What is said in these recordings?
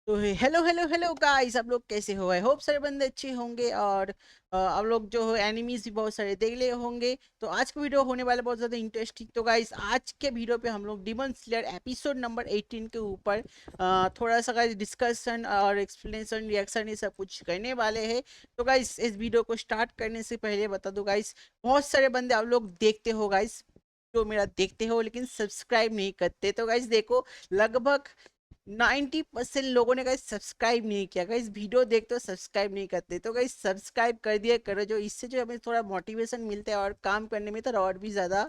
तो hello hello hello guys, आप लोग कैसे हो? आई होप सारे बंदे अच्छे होंगे और आप लोग जो हो एनिमीज भी बहुत सारे देख लिए होंगे। तो आज का वीडियो होने वाला बहुत ज़्यादा इंटरेस्टिंग। तो गाइस आज के वीडियो पे हम लोग डिमन स्लेयर एपिसोड नंबर 18 के ऊपर थोड़ा सा गाइस डिस्कशन और एक्सप्लेनेशन रिएक्शन ये सब कुछ करने वाले हैं। तो गाइस इस वीडियो को स्टार्ट करने से पहले बता दो गाइस, बहुत सारे बंदे आप लोग देखते हो गाइस, जो मेरा देखते हो लेकिन सब्सक्राइब नहीं करते। तो गाइस देखो, लगभग 90% लोगों ने गाइस सब्सक्राइब नहीं किया। गाइस वीडियो देखते हो सब्सक्राइब नहीं करते, तो गाइस सब्सक्राइब कर दिया करो, जो इससे जो हमें थोड़ा मोटिवेशन मिलता है और काम करने में तो और भी ज़्यादा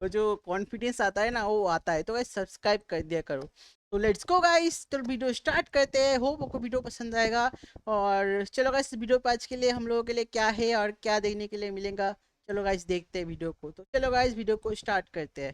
वो जो कॉन्फिडेंस आता है ना वो आता है। तो गाइस सब्सक्राइब कर दिया करो। तो लेट्स गो गाइस, तो वीडियो स्टार्ट करते हैं। होप आपको वीडियो पसंद आएगा। और चलो गाइस, वीडियो पे आज के लिए हम लोगों के लिए क्या है और क्या देखने के लिए मिलेगा, चलो गाइस देखते हैं वीडियो को। तो चलो गाइस वीडियो को स्टार्ट करते हैं।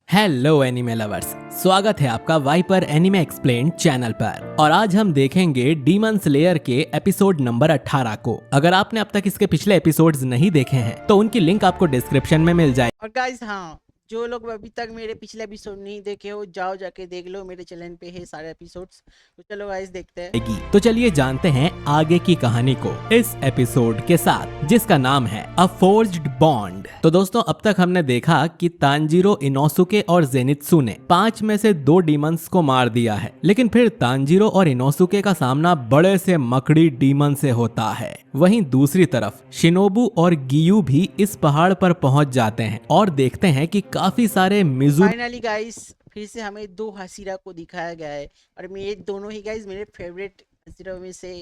हेलो एनिमे लवर्स, स्वागत है आपका वाइपर एनिमे एक्सप्लेन चैनल पर। और आज हम देखेंगे डीमन स्लेयर के एपिसोड नंबर 18 को। अगर आपने अब तक इसके पिछले एपिसोड्स नहीं देखे हैं तो उनकी लिंक आपको डिस्क्रिप्शन में मिल जाए। और गाइस हाँ, जो लोग अभी तक मेरे पिछले एपिसोड नहीं देखे हो जाओ जाके देख लो, मेरे चैनल पे है सारे एपिसोड्स। तो चलो गाइस देखते हैं। तो चलिए जानते हैं आगे की कहानी को इस एपिसोड के साथ, जिसका नाम है अ फोर्ज्ड बॉन्ड। तो दोस्तों, अब तक हमने देखा कि तांजीरो, इनोसुके और जेनित्सु ने 5 में से 2 डीमंस को मार दिया है, लेकिन फिर तांजीरो और इनोसुके का सामना बड़े से मकड़ी डीमन से होता है। वहीं दूसरी तरफ शिनोबु और गियू भी इस पहाड़ पर पहुंच जाते हैं और देखते हैं कि काफी सारे मिजू फाइनली गाइस फिर से हमें 2 हसीरा को दिखाया गया है, और ये दोनों ही गाइस मेरे फेवरेट हसीरा में से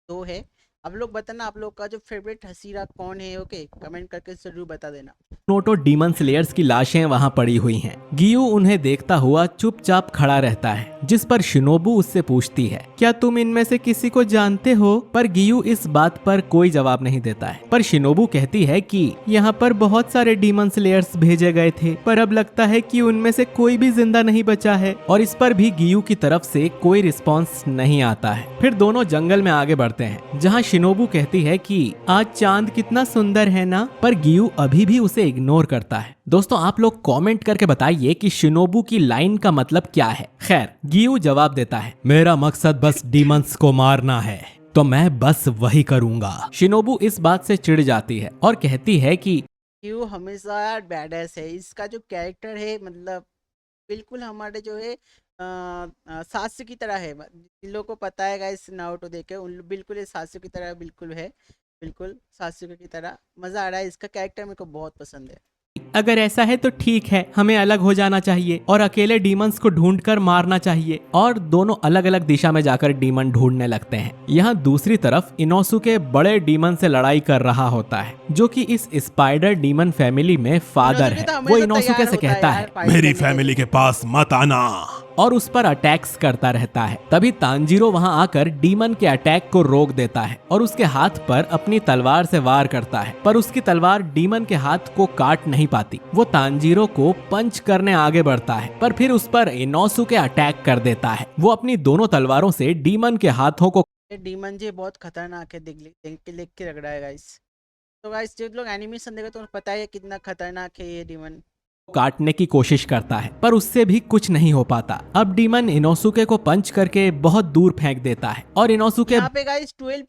2 है। आप लोग बताना आप लोग का जो फेवरेट हसीरा कौन है। ओके, कमेंट करके जरूर बता देना। नोटो डीमन स्लेयर्स की लाशें वहां पड़ी हुई हैं। गियू उन्हें देखता हुआ चुपचाप खड़ा रहता है, जिस पर शिनोबु उससे पूछती है, क्या तुम इनमें से किसी को जानते हो? पर गियू इस बात पर कोई जवाब नहीं देता है। पर शिनोबु कहती है कि यहाँ पर बहुत सारे डीमन स्लेयर्स भेजे गए थे, पर अब लगता है कि उनमें से कोई भी जिंदा नहीं बचा है। और इस पर भी गियू की तरफ से कोई रिस्पॉन्स नहीं आता है। फिर दोनों जंगल में आगे बढ़ते हैं, जहाँ शिनोबु कहती है कि आज चांद कितना सुंदर है ना, पर गियू अभी भी उसे इग्नोर करता है। दोस्तों, आप लोग कमेंट करके बताइए कि शिनोबु की लाइन का मतलब क्या है। खैर, गियू जवाब देता है, मेरा मकसद बस डीमंस को मारना है, तो मैं बस वही करूंगा। शिनोबु इस बात से चिढ़ जाती है और कहती है कि गियू हमेशा बैडएस है। इसका जो कैरेक्टर है मतलब बिल्कुल हमारे जो है सासू की तरह है। जिन लोगों को पता है गाइस नारुतो देखे, उन बिल्कुल ये सासू की तरह बिल्कुल है, बिल्कुल सासू की तरह। मजा आ रहा है, इसका कैरेक्टर मेरे को बहुत पसंद है। अगर ऐसा है तो ठीक है, हमें अलग हो जाना चाहिए और अकेले डीमंस को ढूंढकर मारना चाहिए। और दोनों अलग अलग दिशा में जाकर डीमन ढूंढने लगते हैं। यहाँ दूसरी तरफ इनोसुके बड़े डीमन से लड़ाई कर रहा होता है, जो कि इस स्पाइडर डीमन फैमिली में फादर है। वो इनोसुके से कहता है, मेरी फैमिली के पास मत आना, और उस पर अटैक्स करता रहता है। तभी तांजीरो वहां आकर डीमन के अटैक को रोक देता है और उसके हाथ पर अपनी तलवार से वार करता है, पर उसकी तलवार डीमन के हाथ को काट नहीं पाती। वो तांजीरो को पंच करने आगे बढ़ता है, पर फिर उस पर इनोसुके अटैक कर देता है। वो अपनी दोनों तलवारों से डीमन के हाथों को डीमन जी बहुत खतरनाक है, देख के लग रहा है गाइस। तो गाइस जो लोग एनिमेशन देखे तो उन्हें पता है कितना खतरनाक है ये डीमन। काटने की कोशिश करता है, पर उससे भी कुछ नहीं हो पाता। अब डीमन इनोसुके को पंच करके बहुत दूर फेंक देता है और इनोसुके यहाँ पे गाइस 12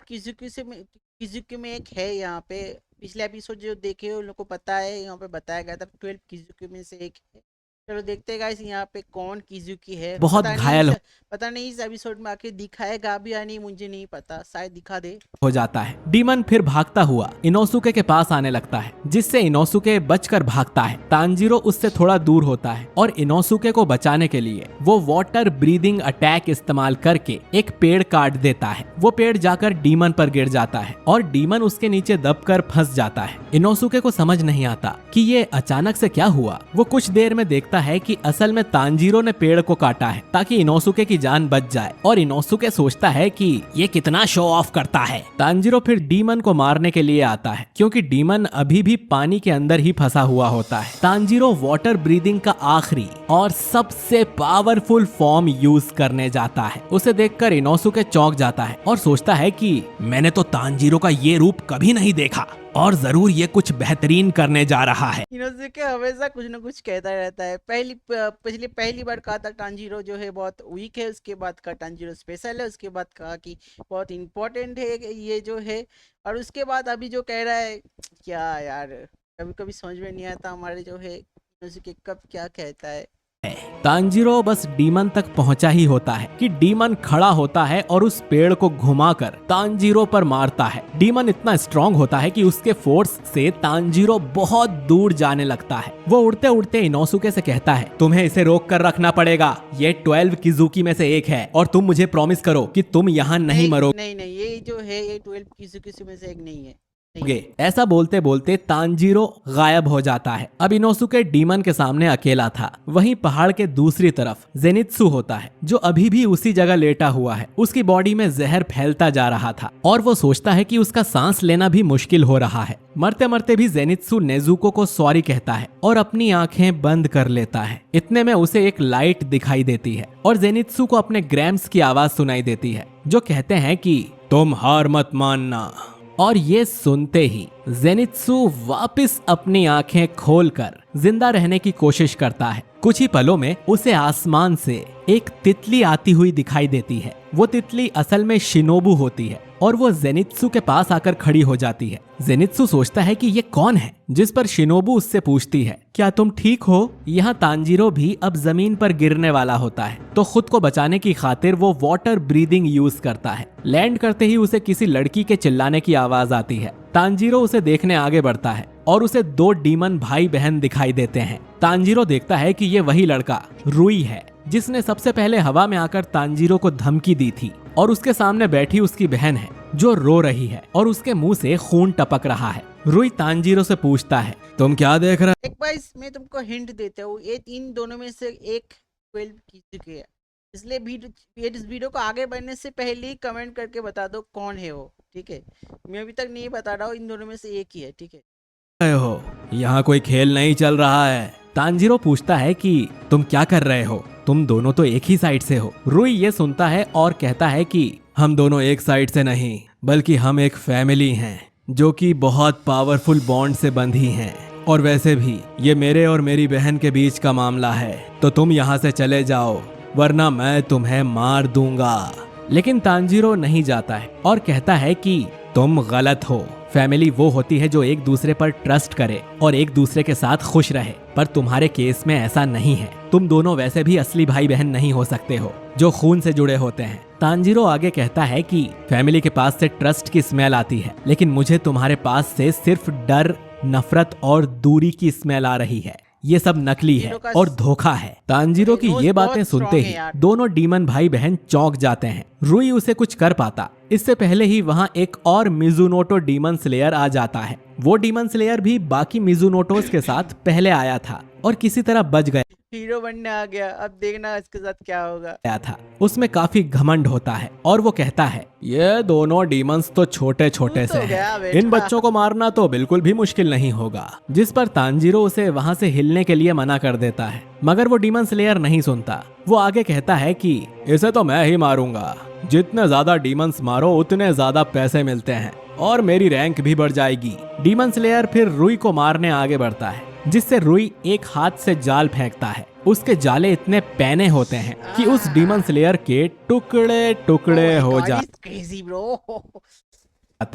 किजुकी में एक है। यहाँ पे पिछले एपिसोड जो देखे हो उन लोगों को पता है, यहाँ पे बताया गया था 12 किजुकी में से एक है। चलो देखते हैं गाइस यहाँ पे कौन किजुकी है। बहुत घायल पता नहीं इस एपिसोड में आके दिखाएगा भी या नहीं, मुझे नहीं पता, शायद दिखा दे। हो जाता है। डीमन फिर भागता हुआ इनोसुके के पास आने लगता है, जिससे इनोसुके बचकर भागता है। तांजीरो उससे थोड़ा दूर होता है और इनोसुके को बचाने के लिए वो वाटर ब्रीदिंग अटैक इस्तेमाल करके एक पेड़ काट देता है। वो पेड़ जाकर डीमन पर गिर जाता है और डीमन उसके नीचे दबकर फंस जाता है। इनोसुके को समझ नहीं आता कि ये अचानक से क्या हुआ। वो कुछ देर में देखता है कि असल में तांजीरो ने पेड़ को काटा है ताकि इनोसुके की जान बच जाए, और इनोसुके सोचता है कि ये कितना शो ऑफ करता है। तांजीरो फिर डीमन को मारने के लिए आता है, क्योंकि डीमन अभी भी पानी के अंदर ही फंसा हुआ होता है। तांजीरो वाटर ब्रीदिंग का आखिरी और सबसे पावरफुल फॉर्म यूज करने जाता है। उसे देखकर इनोसुके चौंक जाता है और सोचता है कि मैंने तो तांजीरो का ये रूप कभी नहीं देखा। और जरूर ये कुछ बेहतरीन करने जा रहा है। इनोसुके हमेशा कुछ ना कुछ कहता रहता है। पहली बार कहा था टांजीरो जो है बहुत वीक है, उसके बाद कहा टांजीरो स्पेशल है, उसके बाद कहा कि बहुत इंपॉर्टेंट है ये जो है, और उसके बाद अभी जो कह रहा है, क्या यार, कभी कभी समझ में नहीं आता हमारे जो है इनोसुके कब क्या कहता है। तांजीरो बस डीमन तक पहुंचा ही होता है कि डीमन खड़ा होता है और उस पेड़ को घुमाकर तांजीरो पर मारता है। डीमन इतना स्ट्रांग होता है कि उसके फोर्स से तांजीरो बहुत दूर जाने लगता है। वो उड़ते उड़ते इनोसुके से कहता है, तुम्हें इसे रोक कर रखना पड़ेगा, ये 12 किजुकी में से एक है और तुम मुझे प्रॉमिस करो कि तुम यहाँ नहीं मरोगे। नहीं, ये जो है ये 12 किसी में से एक नहीं है। ऐसा बोलते बोलते तांजीरो गायब हो जाता है। अब इनोसुके डीमन के सामने अकेला था। वहीं पहाड़ के दूसरी तरफ जेनित्सु होता है, जो अभी भी उसी जगह लेटा हुआ है। उसकी बॉडी में जहर फैलता जा रहा था और वो सोचता है कि उसका सांस लेना भी मुश्किल हो रहा है। मरते मरते भी जेनित्सु नेजुको को सॉरी कहता है और अपनी आंखें बंद कर लेता है। इतने में उसे एक लाइट दिखाई देती है और जेनित्सु को अपने ग्रैम्स की आवाज सुनाई देती है, जो कहते हैं कि तुम हार मत मानना। और ये सुनते ही जेनित्सु वापस अपनी आंखें खोलकर जिंदा रहने की कोशिश करता है। कुछ ही पलों में उसे आसमान से एक तितली आती हुई दिखाई देती है। वो तितली असल में शिनोबू होती है और वो जेनित्सु के पास आकर खड़ी हो जाती है। जेनित्सु सोचता है कि ये कौन है, जिस पर शिनोबू उससे पूछती है, क्या तुम ठीक हो? यहाँ तांजीरो भी अब जमीन पर गिरने वाला होता है, तो खुद को बचाने की खातिर वो वाटर ब्रीदिंग यूज करता है। लैंड करते ही उसे किसी लड़की के चिल्लाने की आवाज आती है। तांजीरो उसे देखने आगे बढ़ता है और उसे 2 डीमन भाई बहन दिखाई देते हैं। तांजीरो देखता है कि ये वही लड़का रुई है जिसने सबसे पहले हवा में आकर तांजीरो को धमकी दी थी, और उसके सामने बैठी उसकी बहन है जो रो रही है और उसके मुंह से खून टपक रहा है। रुई तांजीरो से पूछता है, तुम क्या देख रहे? एक बार मैं तुमको हिंट देता हूँ, ये इन दोनों में से एक 12 किजुकी है, इसलिए इस वीडियो को आगे बढ़ने से पहले ही कमेंट करके बता दो कौन है वो, ठीक है? मैं अभी तक नहीं बता रहा हूँ, इन दोनों में से एक ही है, ठीक है? हो, यहाँ कोई खेल नहीं चल रहा है। तांजीरो पूछता है कि तुम क्या कर रहे हो, तुम दोनों तो एक ही साइड से हो। रुई ये सुनता है और कहता है कि हम दोनों एक साइड से नहीं, बल्कि हम एक फैमिली हैं जो कि बहुत पावरफुल बॉन्ड से बंधी हैं, और वैसे भी ये मेरे और मेरी बहन के बीच का मामला है, तो तुम यहाँ से चले जाओ वरना मैं तुम्हें मार दूंगा। लेकिन तांजीरो नहीं जाता है और कहता है कि तुम गलत हो। फैमिली वो होती है जो एक दूसरे पर ट्रस्ट करे और एक दूसरे के साथ खुश रहे, पर तुम्हारे केस में ऐसा नहीं है। तुम दोनों वैसे भी असली भाई बहन नहीं हो सकते हो जो खून से जुड़े होते हैं। तांजीरो आगे कहता है कि फैमिली के पास से ट्रस्ट की स्मेल आती है, लेकिन मुझे तुम्हारे पास से सिर्फ डर, नफरत और दूरी की स्मेल आ रही है। ये सब नकली है और धोखा है। तांजीरो की ये बातें सुनते ही दोनों डीमन भाई बहन चौंक जाते हैं। रुई उसे कुछ कर पाता इससे पहले ही वहाँ एक और मिजुनोटो डीमन स्लेयर आ जाता है। वो डीमन स्लेयर भी बाकी मिजुनोटोस के साथ पहले आया था और किसी तरह बच गया। हीरो बनने आ गया, अब देखना इसके साथ क्या होगा। था उसमें काफी घमंड होता है और वो कहता है, ये दोनों डीमंस तो छोटे छोटे से हैं। इन बच्चों को मारना तो बिल्कुल भी मुश्किल नहीं होगा। जिस पर तांजीरो उसे वहाँ से हिलने के लिए मना कर देता है, मगर वो डीमन स्लेयर नहीं सुनता। वो आगे कहता है कि इसे तो मैं ही मारूंगा, जितने ज्यादा डीमंस मारो उतने ज्यादा पैसे मिलते हैं और मेरी रैंक भी बढ़ जाएगी। डीमन स्लेयर फिर रुई को मारने आगे बढ़ता है, जिससे रुई एक हाथ से जाल फेंकता है। उसके जाले इतने पैने होते हैं कि उस डीमन स्लेयर के टुकड़े टुकड़े हो जाते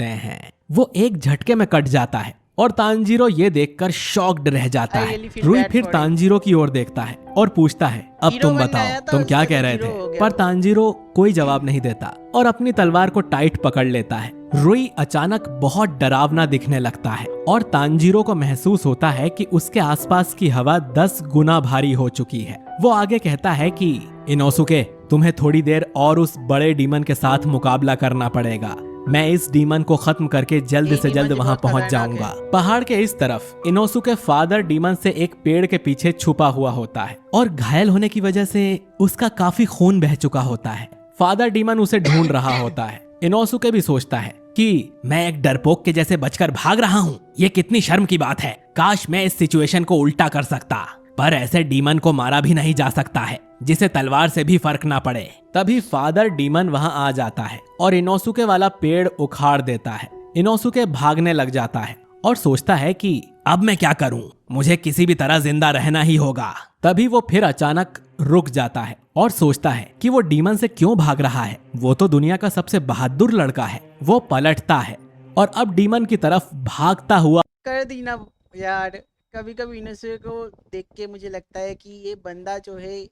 हैं। वो एक झटके में कट जाता है और तांजीरो ये देखकर शॉक्ड रह जाता है। रुई फिर तांजीरो की ओर देखता है और पूछता है, अब तुम बताओ तुम क्या कह रहे थे? पर तांजीरो कोई जवाब नहीं देता और अपनी तलवार को टाइट पकड़ लेता है। रुई अचानक बहुत डरावना दिखने लगता है और तांजीरो को महसूस होता है कि उसके आसपास की हवा 10 गुना भारी हो चुकी है। वो आगे कहता है कि इनोसुके, तुम्हें थोड़ी देर और उस बड़े डीमन के साथ मुकाबला करना पड़ेगा। मैं इस डीमन को खत्म करके जल्द से जल्द वहां पहुंच जाऊंगा। पहाड़ के इस तरफ इनोसुके फादर डीमन से एक पेड़ के पीछे छुपा हुआ होता है और घायल होने की वजह से उसका काफी खून बह चुका होता है। फादर डीमन उसे ढूंढ रहा होता है। इनोसुके भी सोचता है कि मैं एक डरपोक के जैसे बचकर भाग रहा हूँ, ये कितनी शर्म की बात है। काश मैं इस सिचुएशन को उल्टा कर सकता, पर ऐसे डीमन को मारा भी नहीं जा सकता है जिसे तलवार से भी फर्क ना पड़े। तभी फादर डीमन वहां आ जाता है और इनोसुके वाला पेड़ उखाड़ देता है। इनोसुके भागने लग जाता है और सोचता है कि अब मैं क्या करूं, मुझे किसी भी तरह जिंदा रहना ही होगा। तभी वो फिर अचानक रुक जाता है और सोचता है कि वो डीमन से क्यों भाग रहा है। वो तो दुनिया का सबसे बहादुर लड़का है। वो पलटता है और अब डीमन की तरफ भागता हुआ कर दी ना यार। कभी कभी इनसे को देख के मुझे लगता है कि ये बंदा जो है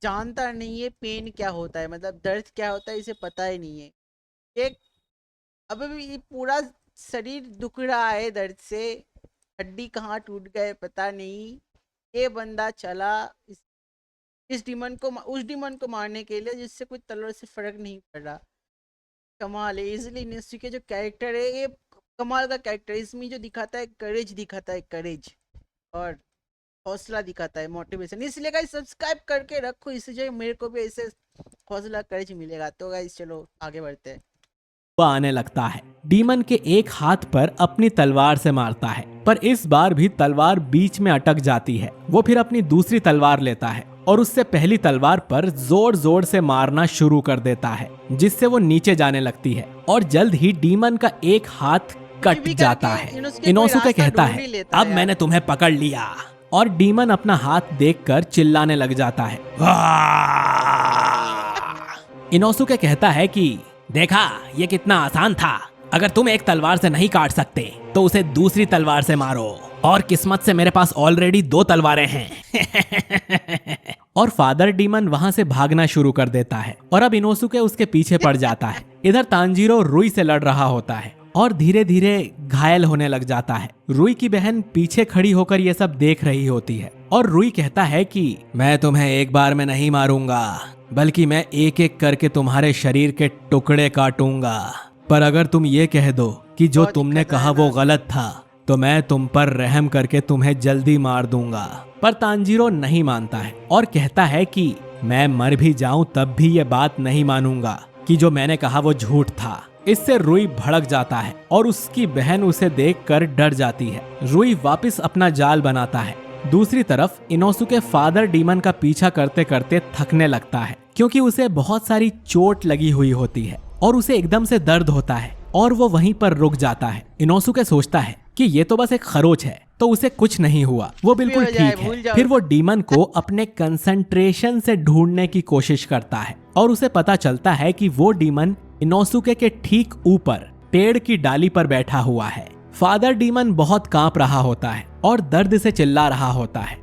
जानता नहीं है पेन क्या होता है, मतलब दर्द क्या होता है, इसे पता ही नहीं है। एक अभी भी ये पूरा शरीर दुख रहा है दर्द से, हड्डी कहाँ टूट गए पता नहीं। ये बंदा चला इस डीमन को उस डीमन को मारने के लिए जिससे कोई तलवार से फर्क नहीं पड़ रहा। कमाल है। इजिली इंडस्ट्री के जो कैरेक्टर है ये कमाल का कैरेक्टर है। इसमें जो दिखाता है करेज, दिखाता है करेज और हौसला दिखाता है, मोटिवेशन। इसलिए गाइस सब्सक्राइब करके रखो, इससे जो मेरे को भी ऐसे हौसला करेज मिलेगा। तो गाइस चलो आगे बढ़ते हैं। आने लगता है। डीमन के एक हाथ पर अपनी तलवार से मारता है, पर इस बार भी तलवार बीच में अटक जाती है। वो फिर अपनी दूसरी तलवार लेता है और उससे पहली तलवार पर जोर जोर से मारना शुरू कर देता है, जिससे वो नीचे जाने लगती है और जल्द ही डीमन का एक हाथ कट जाता है। इनोसुके कहता है, अब मैंने तुम्हें पकड़ लिया। और डीमन अपना हाथ देखकर चिल्लाने लग जाता है। इनोसुके कहता है कि देखा, ये कितना आसान था। अगर तुम एक तलवार से नहीं काट सकते तो उसे दूसरी तलवार से मारो, और किस्मत से मेरे पास ऑलरेडी 2 तलवारें हैं। और फादर डीमन वहां से भागना शुरू कर देता है और अब इनोसुके उसके पीछे पड़ जाता है। इधर तांजीरो रुई से लड़ रहा होता है और धीरे धीरे घायल होने लग जाता है। रुई की बहन पीछे खड़ी होकर ये सब देख रही होती है और रुई कहता है कि मैं तुम्हें एक बार में नहीं मारूंगा, बल्कि मैं एक एक करके तुम्हारे शरीर के टुकड़े काटूंगा। पर अगर तुम ये कह दो कि जो तुमने कहा वो गलत था, तो मैं तुम पर रहम करके तुम्हें जल्दी मार दूंगा। पर तांजीरो नहीं मानता है और कहता है कि मैं मर भी जाऊं तब भी ये बात नहीं मानूंगा कि जो मैंने कहा वो झूठ था। इससे रुई भड़क जाता है और उसकी बहन उसे देखकर डर जाती है। रुई वापस अपना जाल बनाता है। दूसरी तरफ इनोसुके फादर डीमन का पीछा करते करते थकने लगता है, क्योंकि उसे बहुत सारी चोट लगी हुई होती है और उसे एकदम से दर्द होता है और वो वहीं पर रुक जाता है। इनोसुके सोचता है कि ये तो बस एक खरोच है, तो उसे कुछ नहीं हुआ, वो बिल्कुल ठीक है। फिर वो डीमन को अपने कंसंट्रेशन से ढूंढने की कोशिश करता है और उसे पता चलता है कि वो डीमन इनोसुके के ठीक ऊपर पेड़ की डाली पर बैठा हुआ है। फादर डीमन बहुत कांप रहा होता है और दर्द से चिल्ला रहा होता है।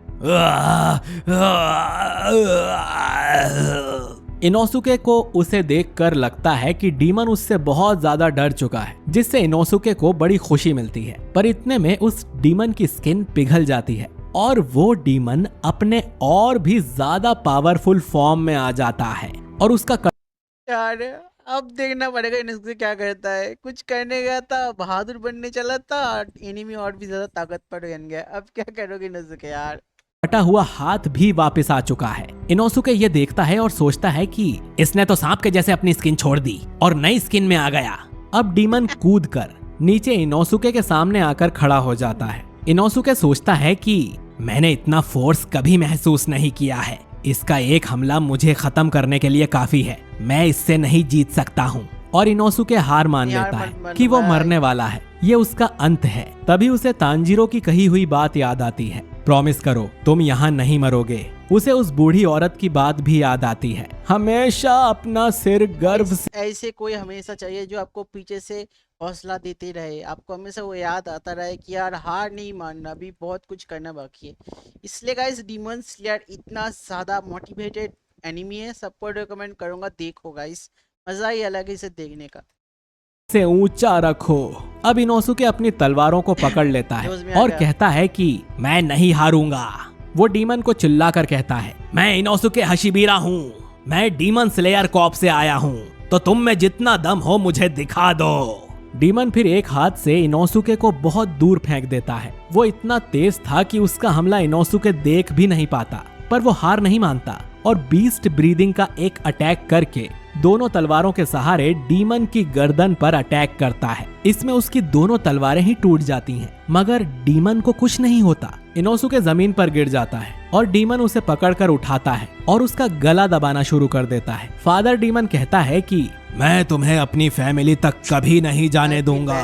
इनोसुके को उसे देखकर लगता है कि डीमन उससे बहुत ज्यादा डर चुका है, जिससे इनोसुके को बड़ी खुशी मिलती है। पर इतने में उस डीमन की स्किन पिघल जाती है और वो डीमन अपने और भी ज्यादा पावरफुल फॉर्म में आ जाता है और उसका यार अब देखना पड़ेगा इनसे क्या करता है। कुछ करने गया था, बहादुर बनने चला था, एनिमी और भी ज्यादा ताकतवर बन गया। अब क्या करोगे इनसे यार। कटा हुआ हाथ भी वापस आ चुका है। इनोसुके ये देखता है और सोचता है कि इसने तो सांप के जैसे अपनी स्किन छोड़ दी और नई स्किन में आ गया। अब डीमन कूदकर नीचे इनोसुके के सामने आकर खड़ा हो जाता है। इनोसुके सोचता है कि मैंने इतना फोर्स कभी महसूस नहीं किया है। इसका एक हमला मुझे खत्म करने के लिए काफी है। मैं इससे नहीं जीत सकता हूँ। और इनोसुके हार मान लेता है कि वो मरने वाला है, ये उसका अंत है। तभी उसे तांजीरो की कही हुई बात याद आती है, प्रॉमिस करो तुम यहाँ नहीं मरोगे। उसे उस बूढ़ी औरत की बात भी याद आती है, हमेशा अपना सिर गर्व से। ऐसे कोई हमेशा चाहिए जो आपको पीछे से हौसला देते रहे, आपको हमेशा वो याद आता रहे कि यार हार नहीं मानना, अभी बहुत कुछ करना बाकी है। इसलिए गाइस डीमन स्लेयर इतना ज्यादा मोटिवेटेड एनिमी है, सबको रिकमेंड करूंगा, देखो गाइस, मजा ही अलग है इसे देखने का। से ऊंचा रखो। अब इनोसुके अपनी तलवारों को पकड़ लेता है और कहता है कि मैं नहीं हारूंगा। वो डीमन को चिल्लाकर कहता है, मैं इनोसुके हशिबिरा हूँ, मैं डीमन स्लेयर कॉर्प से आया हूँ, तो तुम में जितना दम हो मुझे दिखा दो। डीमन फिर एक हाथ से इनोसुके को बहुत दूर फेंक देता है। वो इतना तेज था कि उसका हमला इनोसुके देख भी नहीं पाता, पर वो हार नहीं मानता और बीस्ट ब्रीदिंग का एक अटैक करके दोनों तलवारों के सहारे डीमन की गर्दन पर अटैक करता है। इसमें उसकी दोनों तलवारें ही टूट जाती हैं, मगर डीमन को कुछ नहीं होता। इनोसुके जमीन पर गिर जाता है और डीमन उसे पकड़कर उठाता है और उसका गला दबाना शुरू कर देता है। फादर डीमन कहता है कि मैं तुम्हें अपनी फैमिली तक कभी नहीं जाने दूंगा।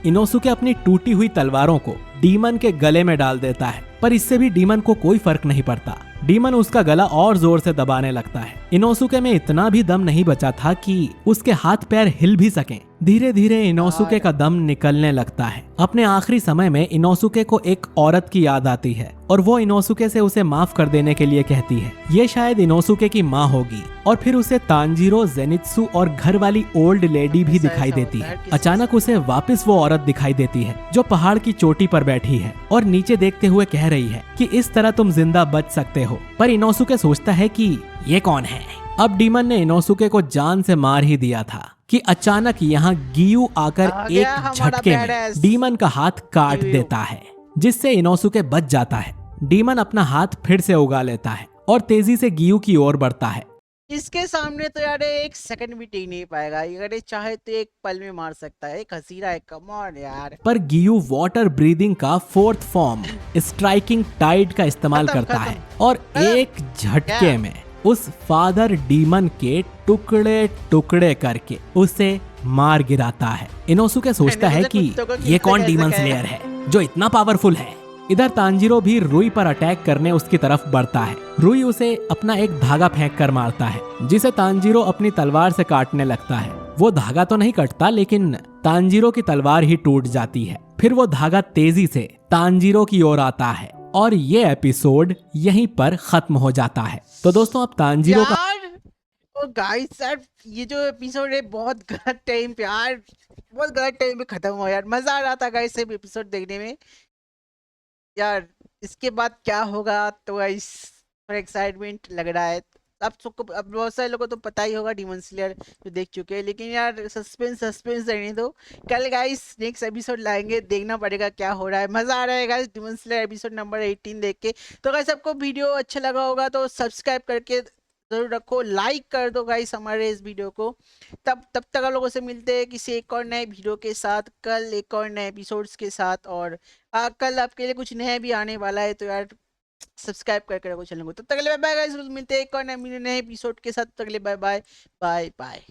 इनोसुके अपनी टूटी हुई तलवारों को डीमन के गले में डाल देता है, पर इससे भी डीमन को कोई फर्क नहीं पड़ता। डीमन उसका गला और जोर से दबाने लगता है। इनोसुके में इतना भी दम नहीं बचा था कि उसके हाथ पैर हिल भी सकें। धीरे धीरे इनोसुके का दम निकलने लगता है। अपने आखिरी समय में इनोसुके को एक औरत की याद आती है और वो इनोसुके से उसे माफ कर देने के लिए कहती है। ये शायद इनोसुके की माँ होगी। और फिर उसे तांजीरो, जेनित्सु और घर वाली ओल्ड लेडी भी दिखाई देती है। अचानक उसे वापस वो औरत दिखाई देती है जो पहाड़ की चोटी पर बैठी है और नीचे देखते हुए कह रही है कि इस तरह तुम जिंदा बच सकते हो। पर इनोसुके सोचता है कि ये कौन है। अब डीमन ने इनोसुके को जान से मार ही दिया था कि अचानक यहाँ गियू आकर आ गया एक हमारा झटके में badass डीमन का हाथ काट गियू। देता है, जिससे इनोसुके बच जाता है। डीमन अपना हाथ फिर से उगा लेता है और तेजी से गियू की ओर बढ़ता है। इसके सामने तो यार एक सेकंड भी टिक नहीं पाएगा। अगर ये चाहे तो एक पल में मार सकता है। एक हसीरा है, कम ऑन यार। पर गियू वाटर ब्रीदिंग का फोर्थ फॉर्म स्ट्राइकिंग टाइड का इस्तेमाल खत्म, करता खत्म। है और एक झटके में उस फादर डीमन के टुकड़े टुकड़े करके उसे मार गिराता है। इनोसुके सोचता मैंने है सोचा कि कुत्तों को ये किससे कौन कैसे डीमन कहेगा? स्लेयर है जो इतना पावरफुल है। इधर तांजीरो भी रुई पर अटैक करने उसकी तरफ बढ़ता है। रुई उसे अपना एक धागा फेंक कर मारता है, जिसे तांजीरो अपनी तलवार से काटने लगता है। वो धागा तो नहीं कटता, लेकिन तांजीरो की तलवार ही टूट जाती है। फिर वो धागा तेजी से तांजीरो की ओर आता है और ये एपिसोड यहीं पर खत्म हो जाता है। तो दोस्तों, अब तांजीरो का यार ओ गाइस यार, ये जो एपिसोड है बहुत गलत टाइम पे यार, बहुत गलत टाइम पे खत्म हुआ यार। मजा आ रहा था गाइस ये एपिसोड देखने में यार। इसके बाद क्या होगा तो गाइस थोड़ा एक्साइटमेंट लग रहा है। अब सबको, अब बहुत सारे लोगों को तो पता ही होगा डीमन स्लेयर जो देख चुके हैं, लेकिन यार सस्पेंस रहने दो। कल गाइस नेक्स्ट एपिसोड लाएंगे, देखना पड़ेगा क्या हो रहा है। मजा आ रहा है guys demon slayer episode number 18 देख के। तो गाइस आपको वीडियो अच्छा लगा होगा तो सब्सक्राइब करके जरूर रखो, लाइक कर दो गाइस हमारे इस वीडियो को। तब तक आप लोगों से मिलते हैं किसी एक और नए वीडियो के साथ, कल एक और नए एपिसोड्स के साथ। और कल आपके लिए कुछ नया भी आने वाला है, तो यार सब्सक्राइब करके रखो चैनल को। तब तक के लिए बाय बाय गाइस, मिलते हैं एक और नए एपिसोड के साथ। तब तक के लिए बाय बाय बाय बाय।